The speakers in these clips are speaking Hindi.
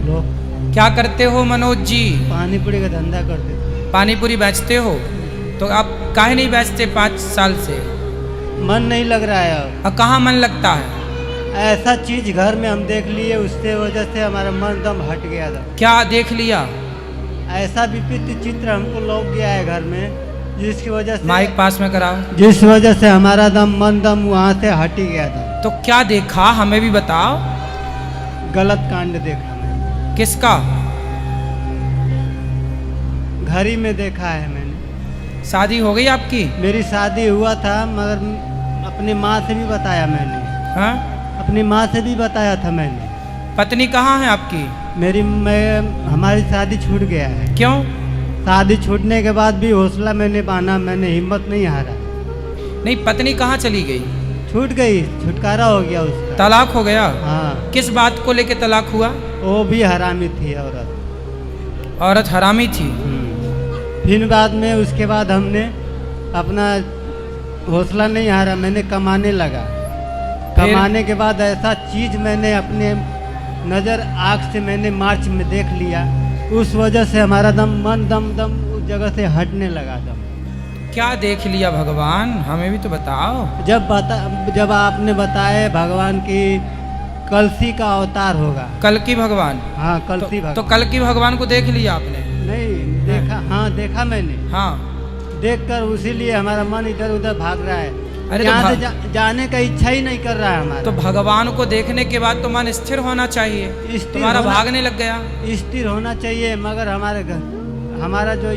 लो। क्या करते हो मनोज जी? पानी पूरी का धंधा करते थे। पानी पूरी बेचते हो? तो आप काहे नहीं बेचते 5 साल से? मन नहीं लग रहा है अब। और कहाँ मन लगता है? ऐसा चीज घर में हम देख लिए, उसके वजह से हमारा मन दम हट गया था। क्या देख लिया? ऐसा विपरीत चित्र हमको लौक गया है घर में, जिसकी वजह से माइक पास में कराओ। जिस वजह से हमारा मन दम वहाँ से हट ही गया था। तो क्या देखा, हमें भी बताओ। गलत कांड देखा मैंने। किसका? घड़ी में देखा है मैंने। शादी हो गई आपकी? मेरी शादी हुआ था, मगर अपनी माँ से भी बताया मैंने। हाँ? अपनी माँ से भी बताया था मैंने। पत्नी कहाँ है आपकी? हमारी शादी छूट गया है। क्यों? शादी छूटने के बाद भी हौसला मैंने बांधा, मैंने हिम्मत नहीं हारा। नहीं, पत्नी कहाँ चली गई? छूट गई, छुटकारा हो गया उसका। तलाक हो गया? हाँ। किस बात को लेके तलाक हुआ? वो भी हरामी थी औरत। औरत हरामी थी? फिर बाद में उसके बाद हमने अपना हौसला नहीं हारा, मैंने कमाने लगा। कमाने के बाद ऐसा चीज मैंने अपने नज़र आँख से मैंने मार्च में देख लिया, उस वजह से हमारा मन दम उस जगह से हटने लगा दम। क्या देख लिया भगवान, हमें भी तो बताओ। जब आपने बताया भगवान की कलसी का अवतार होगा। कल की भगवान? हाँ, कलसी भगवान। तो कल की भगवान को देख लिया आपने? नहीं देखा। हाँ, देखा मैंने। हाँ। देखकर उसीलिए हमारा मन इधर उधर भाग रहा है। अरे यहाँ से जाने का इच्छा ही नहीं कर रहा है हमारा। तो भगवान को देखने के बाद तो मन स्थिर होना चाहिए। तुम्हारा भागने लग गया। स्थिर होना चाहिए, मगर हमारा जो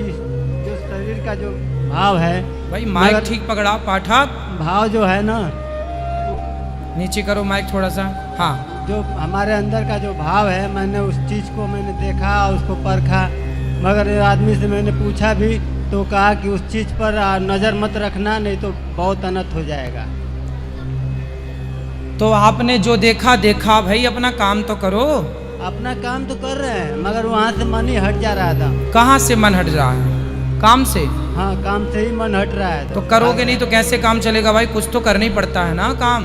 शरीर का जो भाव है। भाई माइक ठीक पकड़ाओ पाठक। भाव जो है ना, नीचे करो माइक थोड़ा सा। हाँ। जो हमारे अंदर का जो भाव है, मैंने उस चीज को मैंने देखा, उसको परखा। मगर आदमी से मैंने पूछा भी तो कहा कि उस चीज पर नजर मत रखना, नहीं तो बहुत अनर्थ हो जाएगा। तो आपने जो देखा भाई, अपना काम तो करो। अपना काम तो कर रहे हैं, मगर वहाँ से मन ही हट जा रहा था। कहाँ से मन हट रहा है? काम से? हाँ, काम से ही मन हट रहा है। तो करोगे नहीं तो कैसे काम चलेगा भाई? कुछ तो करना ही पड़ता है ना काम।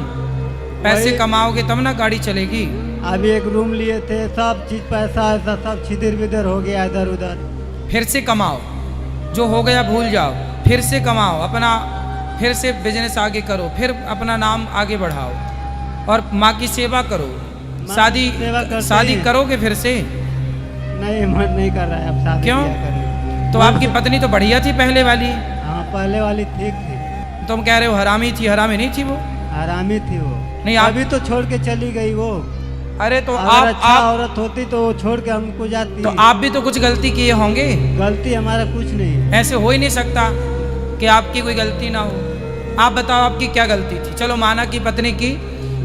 पैसे कमाओगे तब ना गाड़ी चलेगी। अभी एक रूम लिए थे, सब चीज पैसा ऐसा सब छिदिर बिदर हो गया इधर उधर। फिर से कमाओ, जो हो गया भूल जाओ, फिर से कमाओ, अपना फिर से बिजनेस आगे करो, फिर अपना नाम आगे बढ़ाओ और माँ की सेवा करो। शादी करोगे फिर से? नहीं, मन नहीं कर रहा है अब शादी। क्यों? तो आपकी पत्नी तो बढ़िया थी पहले वाली। हाँ, पहले वाली ठीक थी। तुम कह रहे हो हरामी थी? हरामी नहीं थी वो। हरामी थी वो। नहीं, अभी तो छोड़ के चली गई वो। अरे तो अगर अच्छा औरत होती तो छोड़ के हमको जाती। तो आप भी तो कुछ गलती किए होंगे। गलती हमारा कुछ नहीं है। ऐसे हो ही नहीं सकता कि आपकी कोई गलती ना हो। आप बताओ आपकी क्या गलती थी? चलो माना कि पत्नी की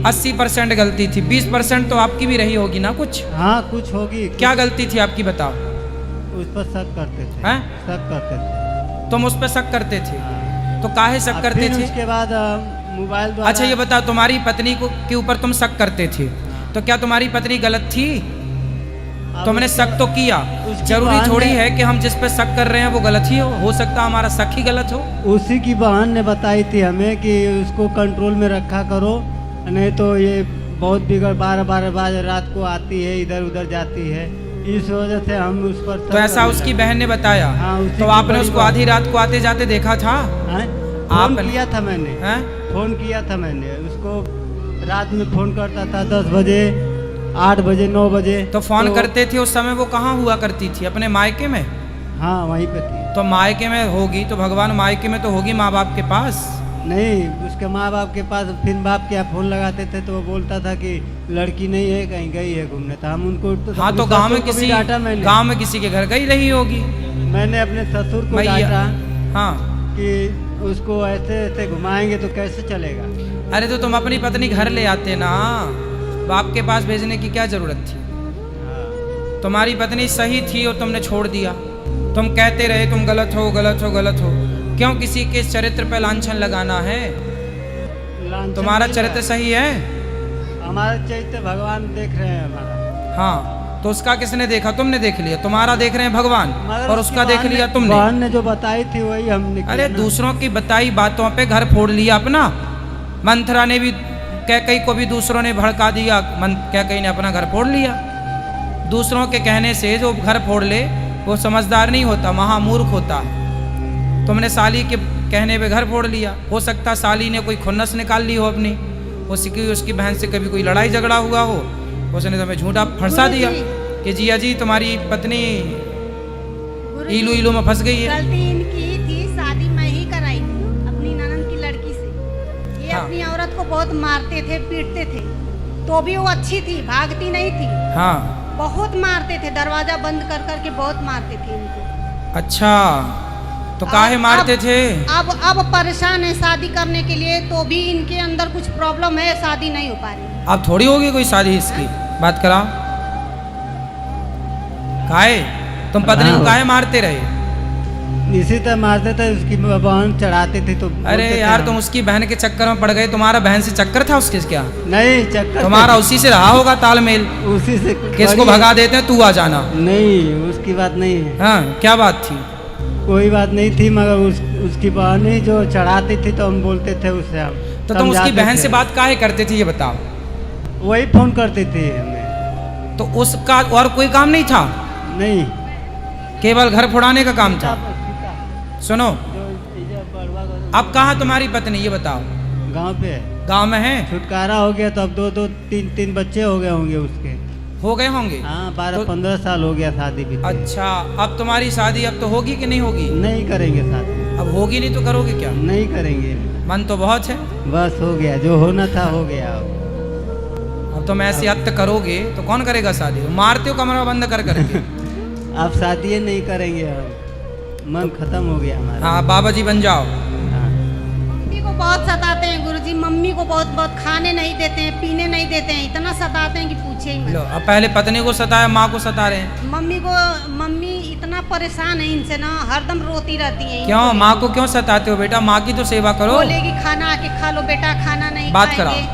80% गलती थी, 20% तो आपकी भी रही होगी ना कुछ? हाँ, कुछ होगी। क्या गलती थी आपकी बताओ? उस पर शक करते थे। हैं? शक करते थे। तुम उस पर शक करते थे? हाँ। तो काहे शक करते थे? उसके बाद मोबाइल द्वारा। अच्छा ये बताओ, तुम्हारी पत्नी को के ऊपर तुम शक करते थे, तो क्या तुम्हारी पत्नी गलत थी? तुमने शक तो किया। जरूरी थोड़ी है कि हम जिस पे शक कर रहे हैं वो गलत ही हो सकता हमारा शक ही गलत हो। उसी की बहन ने बताई थी हमें कि उसको कंट्रोल में रखा करो, नहीं तो ये बहुत बिगड़ 12 बजे रात को आती है, इधर उधर जाती है। इस वजह से हम उस पर। तो ऐसा उसकी बहन ने बताया? हाँ। तो आपने उसको आधी रात को आते जाते देखा था? फोन किया था मैंने। फोन किया था मैंने उसको। रात में फोन करता था 10 बजे, 8 बजे, 9 बजे। तो फोन करते थे उस समय वो कहाँ हुआ करती थी? अपने मायके में? हाँ, वहीं पे थी। तो मायके में होगी तो भगवान मायके में तो होगी माँ बाप के पास। नहीं, उसके माँ बाप के पास। फिर बाप क्या फोन लगाते थे तो वो बोलता था कि लड़की नहीं है, कहीं गई है घूमने। तो हम उनको हाँ, तो गांव में किसी के घर गई रही होगी। मैंने अपने ससुर को डांटा। हाँ, कि उसको ऐसे ऐसे घुमाएंगे तो कैसे चलेगा। अरे तो तुम अपनी पत्नी घर ले आते ना, बाप के पास भेजने की क्या जरूरत थी? तुम्हारी पत्नी सही थी और तुमने छोड़ दिया। तुम कहते रहे तुम गलत हो, गलत हो, गलत हो। क्यों किसी के चरित्र पे लांछन लगाना है? तुम्हारा चरित्र सही है। हमारा चरित्र भगवान देख रहे हैं हमारा। हाँ, तो उसका किसने देखा? तुमने देख लिया। तुम्हारा देख रहे हैं भगवान और उसका देख लिया तुमने। भगवान ने जो बताई थी वही हमने किया। अरे दूसरों की बताई बातों पे घर फोड़ लिया अपना। मंथरा ने भी कैकई को भी दूसरों ने भड़का दिया, कैकई ने अपना घर फोड़ लिया। दूसरों के कहने से जो घर फोड़ ले वो समझदार नहीं होता, महामूर्ख होता। तुमने साली के कहने पे घर फोड़ लिया, हो सकता साली ने कोई खुन्नस निकाल ली हो अपनी, उसकी बहन से कभी कोई लड़ाई झगड़ा हुआ हो, उसने तुम्हें झूठा फंसा दिया कि जिया जी तुम्हारी पत्नी इलू इलू में फंस गई है। गलती इनकी थी, शादी मैं ही कराई थी अपनी ननद की लड़की से। ये हाँ। अपनी औरत को बहुत मारते थे, पीटते थे, तो भी वो अच्छी थी, भागती नहीं थी। हाँ बहुत मारते थे, दरवाजा बंद कर करके बहुत मारते थे इनको। अच्छा, तो काहे मारते थे? अब परेशान है शादी करने के लिए, तो भी इनके अंदर कुछ प्रॉब्लम है, शादी नहीं हो पा रही। अब थोड़ी होगी कोई शादी इसकी, बात करा। काहे तुम पत्नी को काहे मारते रहे? इसी तरह मारते थे, उसकी बहन चढ़ाते थे तो अरे बोलते थे यार हम। तुम उसकी बहन के चक्कर में पड़ गए। तुम्हारा बहन से चक्कर था उसके क्या? नहीं चक्कर तुम्हारा उसी से रहा होगा तालमेल, उसी से किसको बड़ी- भगा देते हैं तू आ जाना। नहीं उसकी बात नहीं है, हाँ क्या बात थी? कोई बात नहीं थी, मगर उसकी बहन ही जो चढ़ाती थी तो हम बोलते थे उससे, हम तो तुम उसकी समझाते बहन थे। से बात काहे करते थे ये बताओ? वही फोन करती थी हमें। तो उसका और कोई काम नहीं था, नहीं केवल घर फोड़ाने का काम था। सुनो, अब कहाँ तुम्हारी पत्नी ये बताओ? गांव पे गांव में है? छुटकारा हो गया तो अब दो तीन बच्चे हो गए होंगे उसके। हो गए होंगे। हाँ 12-15 तो- साल हो गया शादी भी। अच्छा, अब तुम्हारी शादी अब तो होगी कि नहीं होगी? नहीं करेंगे शादी, अब होगी नहीं तो करोगे क्या? नहीं करेंगे, मन तो बहुत है। बस हो गया, जो होना था हो गया। अब तुम ऐसे हत्या करोगे तो कौन करेगा शादी? मारते हो कमरा बंद कर करके। अब शादी नहीं करेंगे, हम मन खत्म हो गया हमारा। हाँ बाबा जी बन जाओ। हाँ। मम्मी को बहुत सताते हैं गुरुजी, मम्मी को बहुत बहुत खाने नहीं देते हैं, पीने नहीं देते हैं, इतना सताते हैं कि पूछे ही लो मत। अब पहले पत्नी को सताया, माँ को सता रहे हैं। मम्मी इतना परेशान है इनसे ना, हरदम रोती रहती है। क्यों माँ को क्यों सताते हो बेटा? माँ की तो सेवा करो। बोलेगी खाना आके खा लो बेटा, खाना नहीं बात खाएंगे।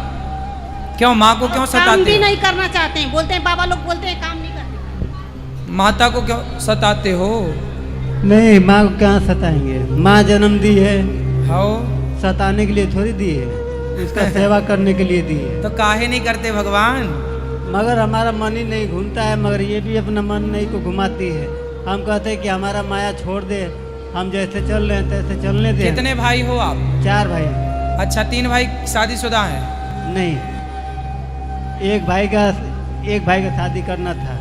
क्यों माँ को क्यों और काम सताते भी हो? नहीं करना चाहते हैं, बोलते हैं बाबा लोग बोलते हैं काम नहीं करते। माता को क्यों सताते हो? नहीं माँ को कहाँ सताएंगे, माँ जन्म दी है, हो सताने के लिए थोड़ी दी है, उसका सेवा करने के लिए दी है। तो काहे नहीं करते भगवान? मगर हमारा मन ही नहीं घूमता है, मगर ये भी अपना मन नहीं को घुमाती है। हम कहते हैं कि हमारा माया छोड़ दे, हम जैसे चल रहे हैं तैसे चलने दे। कितने भाई हो आप? 4 भाई। अच्छा 3 भाई शादीशुदा हैं? नहीं, एक भाई का शादी करना था।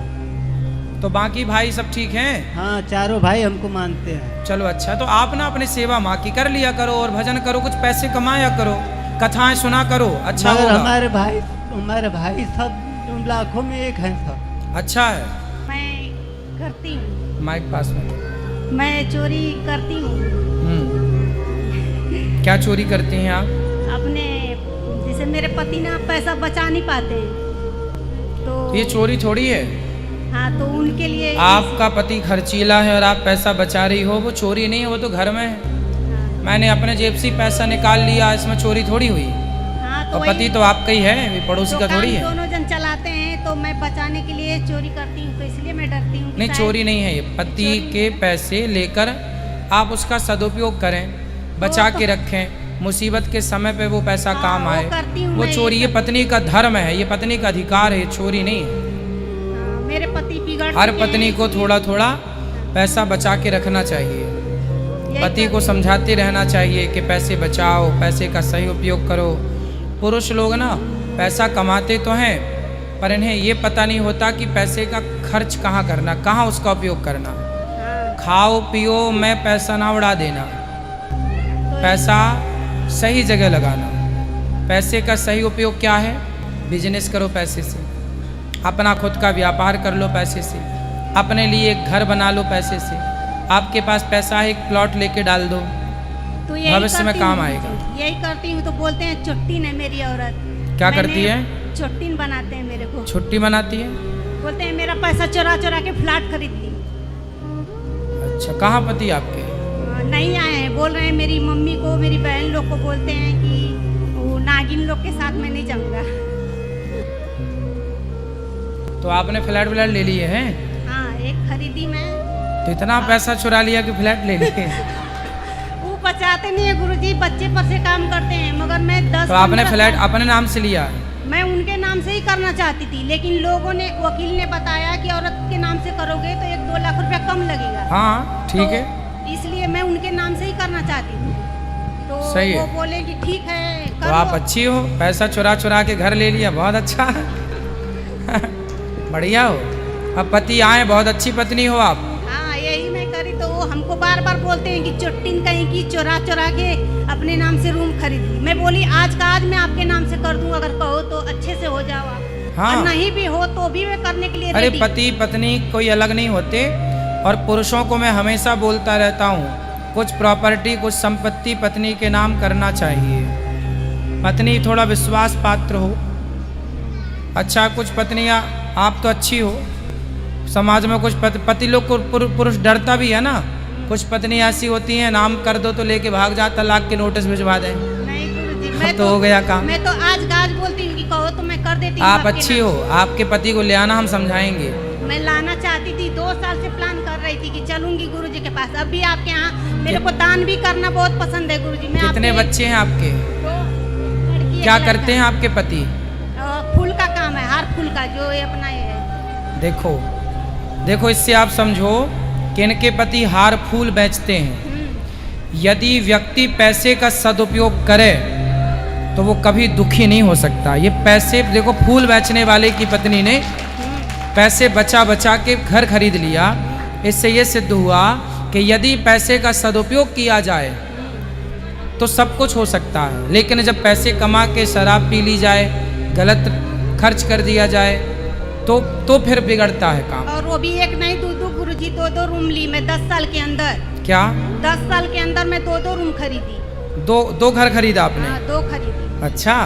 तो बाकी भाई सब ठीक हैं? हाँ 4 भाई हमको मानते हैं। चलो अच्छा, तो आप ना अपनी सेवा माँ की कर लिया करो और भजन करो, कुछ पैसे कमाया करो, कथाएं सुना करो, अच्छा मगर होगा। हमारे भाई सब लाखों में एक हैं सब। अच्छा है। मैं करती हूँ, माइक पास में। मैं चोरी करती हूँ। क्या चोरी करती हैं आप? अपने जैसे मेरे पति ना पैसा बचा नहीं पाते हैं, तो ये चोरी थोड़ी है। हाँ तो उनके लिए आपका पति खर्चीला है और आप पैसा बचा रही हो, वो चोरी नहीं है, वो तो घर में है। हाँ, मैंने अपने जेब से पैसा निकाल लिया, इसमें चोरी थोड़ी हुई। हाँ तो और वही पति तो आपका ही है, ये पड़ोसी का दुकान थोड़ी है। दोनों जन चलाते हैं, तो मैं बचाने के लिए चोरी करती हूँ, तो इसलिए मैं डरती हूँ कि नहीं शायद- चोरी नहीं है, ये पति चोरी- के पैसे लेकर आप उसका सदुपयोग करें, बचा तो- के रखें, मुसीबत के समय पे वो पैसा हाँ, काम वो आए। करती हूँ वो मैं, चोरी, ये सब- पत्नी का धर्म है, ये पत्नी का अधिकार है, ये चोरी नहीं है। हाँ, मेरे पति बिगड़ हर चुके हैं, पत्नी को इसलिए- थोड़ा थोड़ा पैसा बचा के रखना चाहिए। यही पति को करती समझाते रहना चाहिए कि पैसे बचाओ, पैसे का सही उपयोग करो। पुरुष लोग ना पैसा कमाते तो हैं, पर इन्हें ये पता नहीं होता कि पैसे का खर्च कहाँ करना, कहाँ उसका उपयोग करना। हूँ। हाँ, खाओ पियो में पैसा ना उड़ा देना, तो पैसा सही जगह लगाना। पैसे का सही उपयोग क्या है? बिजनेस करो पैसे से, अपना खुद का व्यापार कर लो पैसे से, अपने लिए एक घर बना लो पैसे से। आपके पास पैसा है, एक प्लॉट लेके डाल दो, तो यही भविष्य में करती काम हूँ, आएगा। यही करती हूँ, तो बोलते हैं चुट्टीन है मेरी औरत। क्या मैंने करती है? चुट्टीन बनाते हैं मेरे को, छुट्टी मनाती है। बोलते हैं मेरा पैसा चुरा चुरा के फ्लैट खरीदती। अच्छा कहाँ पति आपके? नहीं आए हैं, बोल रहे हैं मेरी मम्मी को, मेरी बहन लोग को बोलते हैं कि वो नागिन लोग के साथ में नहीं जाऊंगा। तो आपने फ्लैट व्लैट ले लिए हैं? हाँ एक खरीदी मैं। तो इतना पैसा चुरा लिया कि फ्लैट ले लिए। वो बचाते नहीं है गुरुजी, बच्चे पर से काम करते हैं, मगर मैं 10 तो आपने 15 फ्लैट साल- अपने नाम से लिया? मैं उनके नाम से ही करना चाहती थी, लेकिन लोगों ने, वकील ने बताया कि औरत के नाम से करोगे तो 1-2 लाख रुपया कम लगेगा। हाँ ठीक है, तो इसलिए मैं उनके नाम से ही करना चाहती थी। तो सही है। वो बोले कि ठीक है तो कर आप लो। अच्छी हो, पैसा चुरा चुरा के घर ले लिया, बहुत अच्छा है। बढ़िया हो। अब पति आए, बहुत अच्छी पत्नी हो आप। हाँ यही मैं करी, तो वो हमको बार बार बोलते हैं कि चुट्टिन कहीं की चुरा चुरा के अपने नाम से रूम खरीदी। मैं बोली आज का आज मैं आपके नाम से कर दूं, अगर कहो तो अच्छे से हो जाओ आप। हाँ। और नहीं भी हो तो भी मैं करने के लिए अरे रेडी। पति पत्नी कोई अलग नहीं होते, और पुरुषों को मैं हमेशा बोलता रहता हूँ, कुछ प्रॉपर्टी कुछ संपत्ति पत्नी के नाम करना चाहिए। पत्नी थोड़ा विश्वास पात्र हो। अच्छा, कुछ पत्नियाँ, आप तो अच्छी हो, समाज में कुछ पति लोग को पुरुष डरता भी है ना। कुछ पत्नी ऐसी होती हैं, नाम कर दो तो लेके भाग जा, तलाक के नोटिस भिजवा दें। नहीं गुरुजी, अब मैं तो हो गया काम। मैं तो आज का आज बोलती हूँ कि कहो तो मैं कर देती हूँ। आप आपके अच्छी नाम हो, आपके पति को ले आना, हम समझाएंगे। से। मैं लाना चाहती थी, 2 साल से प्लान कर रही थी कि चलूंगी गुरुजी के पास। अभी आपके यहाँ मेरे को दान भी करना बहुत पसंद है गुरुजी। मैं कितने आपके बच्चे हैं आपके? 2 लड़की, क्या एक करते हैं लड़का। आपके पति? फूल का काम है, हर फूल का जो ये अपना ये है। देखो देखो, इससे आप समझो कि इनके पति हार फूल बेचते हैं। यदि व्यक्ति पैसे का सदुपयोग करे तो वो कभी दुखी नहीं हो सकता। ये पैसे, देखो फूल बेचने वाले की पत्नी ने पैसे बचा बचा के घर खरीद लिया। इससे ये सिद्ध हुआ कि यदि पैसे का सदुपयोग किया जाए तो सब कुछ हो सकता है, लेकिन जब पैसे कमा के शराब पी ली जाए, गलत खर्च कर दिया जाए तो फिर बिगड़ता है काम। और वो भी एक नहीं 2-2 गुरुजी, 2-2 रूम ली मैं 10 साल के अंदर। क्या 10 साल के अंदर मैं 2-2 रूम खरीदी। दो घर खरीदा आपने? हाँ 2 खरीदी। अच्छा,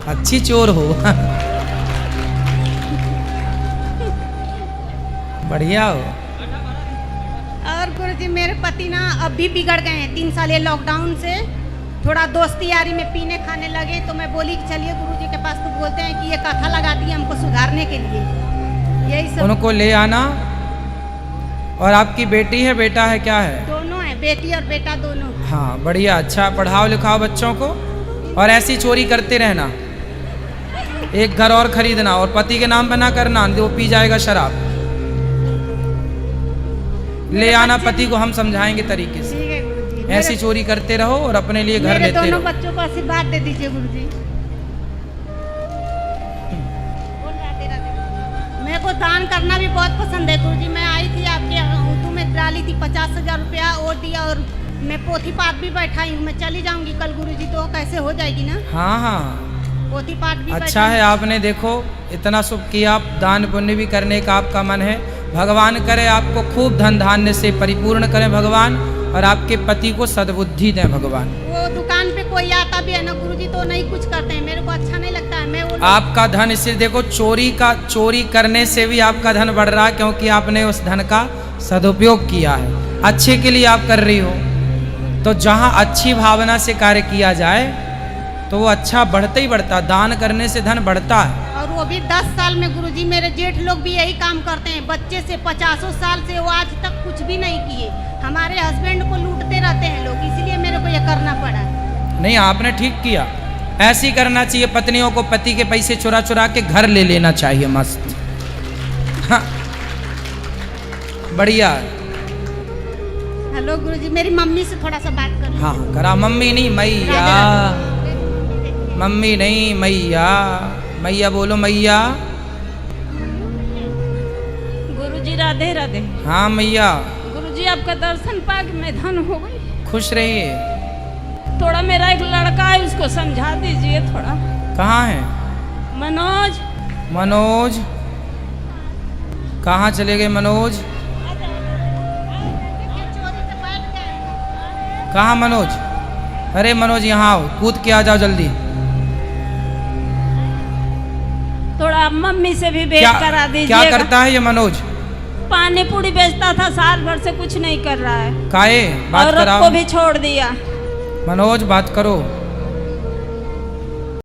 अच्छी चोर हो। बढ़िया हो। और गुरुजी मेरे पति ना अब भी बिगड़ गए हैं 3 साल ये लॉकडाउन से। थोड़ा दोस्ती यारी में पीने खाने लगे, तो मैं बोली कि चलिए गुरुजी के पास। तो बोलते हैं कि ये कथा लगा दी हमको सुधारने के लिए। यही सब उनको ले आना। और आपकी बेटी है बेटा है, क्या है? दोनों है, बेटी और बेटा दोनों। हाँ बढ़िया, अच्छा पढ़ाओ लिखाओ बच्चों को, और ऐसी चोरी करते रहना। एक घर और खरीदना और पति के नाम पे ना करना, वो पी जाएगा शराब। ले आना पति को, हम समझाएंगे तरीके से। ठीक है गुरुजी। ऐसी चोरी करते रहो और अपने लिए घर मेरे लेते दोनों रहो। बच्चों को आशीर्वाद दे दीजिए गुरुजी। बोल राधे राधे। मेरे को दान करना भी बहुत पसंद है गुरुजी। मैं आई थी आपके उर्दू में डाली थी 50,000 रुपया और दिया, और मैं पोथी पाठ भी बैठाई हूँ। मैं चली जाऊंगी कल गुरुजी, तो कैसे हो जाएगी ना हाँ हाँ, पोथी पाठ भी अच्छा बैठाई। है। आपने देखो इतना शुभ किया, दान पुण्य भी करने का आपका मन है। भगवान करे आपको खूब धन धान्य से परिपूर्ण करें भगवान, और आपके पति को सद्बुद्धि दें भगवान। वो दुकान पे कोई आता भी है ना गुरुजी, तो नहीं कुछ करते हैं, मेरे को अच्छा नहीं लगता है। मैं वो आपका धन, इससे देखो चोरी करने से भी आपका धन बढ़ रहा है, क्योंकि आपने उस धन का सदुपयोग किया है। अच्छे के लिए आप कर रही हो, तो जहाँ अच्छी भावना से कार्य किया जाए तो वो अच्छा बढ़ता ही बढ़ता। दान करने से धन बढ़ता है। और वो भी 10 साल में गुरुजी। मेरे जेठ लोग भी यही काम करते हैं, बच्चे से 50 साल से, वो आज तक कुछ भी नहीं किए। हमारे हस्बैंड को लूटते रहते हैं लोग, इसीलिए मेरे को ये करना पड़ा। नहीं, आपने ठीक किया। ऐसे ही करना चाहिए। पत्नियों को पति के पैसे चुरा चुरा के घर ले लेना चाहिए, मस्त। हाँ बढ़िया। हेलो गुरुजी, मेरी मम्मी से थोड़ा सा बात कर। हाँ करा। मम्मी नहीं मैया, मम्मी नहीं मैया। मैया बोलो मैया। गुरुजी राधे राधे। हाँ मैया। गुरुजी आपका दर्शन पाके मैं धन हो गई। खुश रहिए। थोड़ा मेरा एक लड़का है, उसको समझा दीजिए थोड़ा। कहाँ है मनोज? मनोज? कहाँ चले गए मनोज? कहाँ मनोज? अरे मनोज यहाँ आओ, कूद के आ जाओ जल्दी। थोड़ा मम्मी से भी भेंट क्या करा क्या दीजिएगा। करता है ये मनोज? पानी पूरी बेचता था, साल भर से कुछ नहीं कर रहा है। काहे बात औरत कराओ। को भी छोड़ दिया। मनोज बात करो।